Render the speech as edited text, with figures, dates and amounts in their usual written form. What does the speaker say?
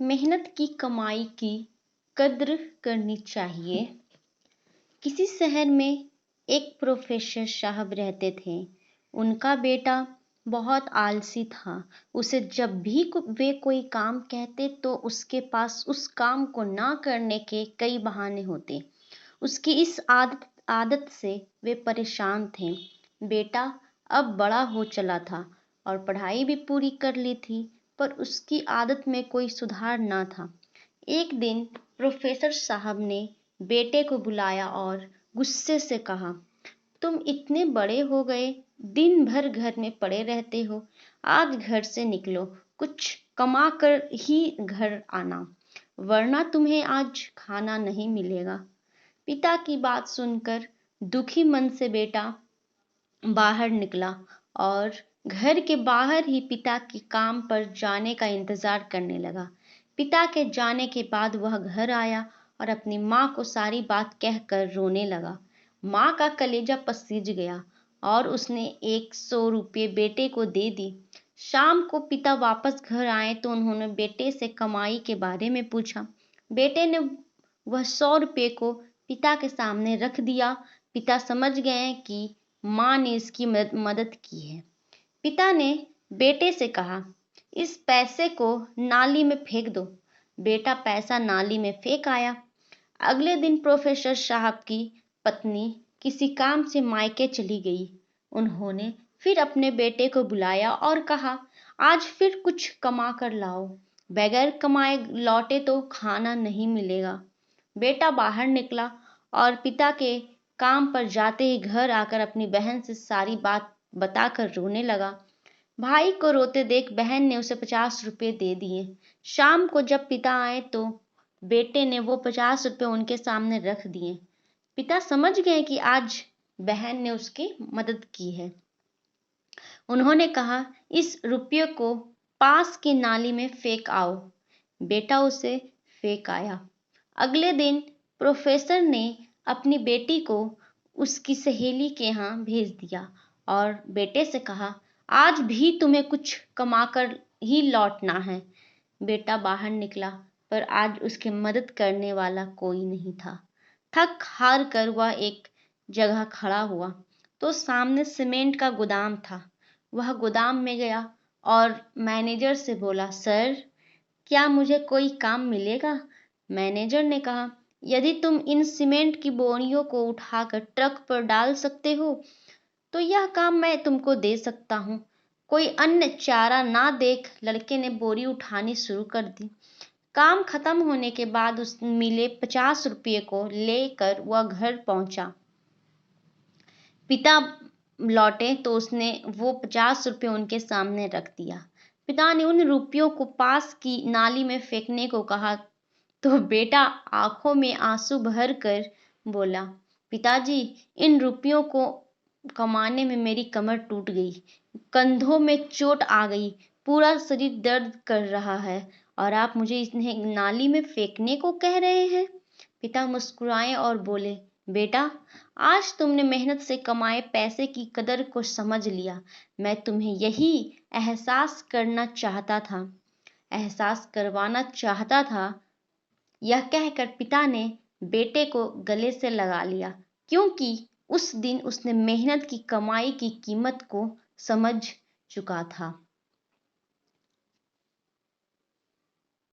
मेहनत की कमाई की कद्र करनी चाहिए। किसी शहर में एक प्रोफेसर साहब रहते थे। उनका बेटा बहुत आलसी था। उसे जब भी वे कोई काम कहते तो उसके पास उस काम को ना करने के कई बहाने होते। उसकी इस आदत से वे परेशान थे। बेटा अब बड़ा हो चला था और पढ़ाई भी पूरी कर ली थी, पर उसकी आदत में कोई सुधार ना था। एक दिन प्रोफेसर साहब ने बेटे को बुलाया और गुस्से से कहा, तुम इतने बड़े हो गए, दिन भर घर में पड़े रहते हो। आज घर से निकलो, कुछ कमा कर ही घर आना, वरना तुम्हें आज खाना नहीं मिलेगा। पिता की बात सुनकर दुखी मन से बेटा बाहर निकला और घर के बाहर ही पिता के काम पर जाने का इंतजार करने लगा। पिता के जाने के बाद वह घर आया और अपनी माँ को सारी बात कहकर रोने लगा। माँ का कलेजा पसीज गया और उसने 100 रुपये बेटे को दे दी। शाम को पिता वापस घर आए तो उन्होंने बेटे से कमाई के बारे में पूछा। बेटे ने वह 100 रुपये को पिता के सामने रख दिया। पिता समझ गए कि माँ ने इसकी मदद की है। पिता ने बेटे से कहा, इस पैसे को नाली में फेंक दो। बेटा पैसा नाली में फेंक आया। अगले दिन प्रोफेसर साहब की पत्नी किसी काम से मायके चली गई। उन्होंने फिर अपने बेटे को बुलाया और कहा, आज फिर कुछ कमा कर लाओ, बगैर कमाए लौटे तो खाना नहीं मिलेगा। बेटा बाहर निकला और पिता के काम पर जाते ही घर आकर अपनी बहन से सारी बात बताकर रोने लगा। भाई को रोते देख बहन ने उसे 50 रुपये दे दिए। शाम को जब पिता आए तो बेटे ने वो 50 रुपये उनके सामने रख दिए। पिता समझ गए कि आज बहन ने उसकी मदद की है। उन्होंने कहा, इस रुपये को पास की नाली में फेंक आओ। बेटा उसे फेंक आया। अगले दिन प्रोफेसर ने अपनी बेटी को उसकी सहेली के यहाँ भेज दिया और बेटे से कहा, आज भी तुम्हें कुछ कमाकर ही लौटना है। बेटा बाहर निकला, पर आज उसकी मदद करने वाला कोई नहीं था। थक हार कर वह एक जगह खड़ा हुआ तो सामने सीमेंट का गोदाम था। वह गोदाम में गया और मैनेजर से बोला, सर, क्या मुझे कोई काम मिलेगा? मैनेजर ने कहा, यदि तुम इन सीमेंट की बोरियों को उठाकर ट्रक पर डाल सकते हो तो यह काम मैं तुमको दे सकता हूँ। कोई अन्य चारा ना देख लड़के ने बोरी उठानी शुरू कर दी। काम खत्म होने के बाद उस मिले 50 रुपये को लेकर वह घर पहुंचा। पिता लौटे तो उसने वो 50 रुपये उनके सामने रख दिया। पिता ने उन रुपयों को पास की नाली में फेंकने को कहा तो बेटा आंखों में आंसू भर कर बोला, पिताजी, इन रुपयों को कमाने में मेरी कमर टूट गई, कंधों में चोट आ गई, पूरा शरीर दर्द कर रहा है और आप मुझे इन्हें नाली में फेंकने को कह रहे हैं। पिता मुस्कुराए और बोले, बेटा, आज तुमने मेहनत से कमाए पैसे की कदर को समझ लिया। मैं तुम्हें यही एहसास करवाना चाहता था। यह कहकर पिता ने बेटे को गले से लगा लिया, क्योंकि उस दिन उसने मेहनत की कमाई की कीमत को समझ चुका था।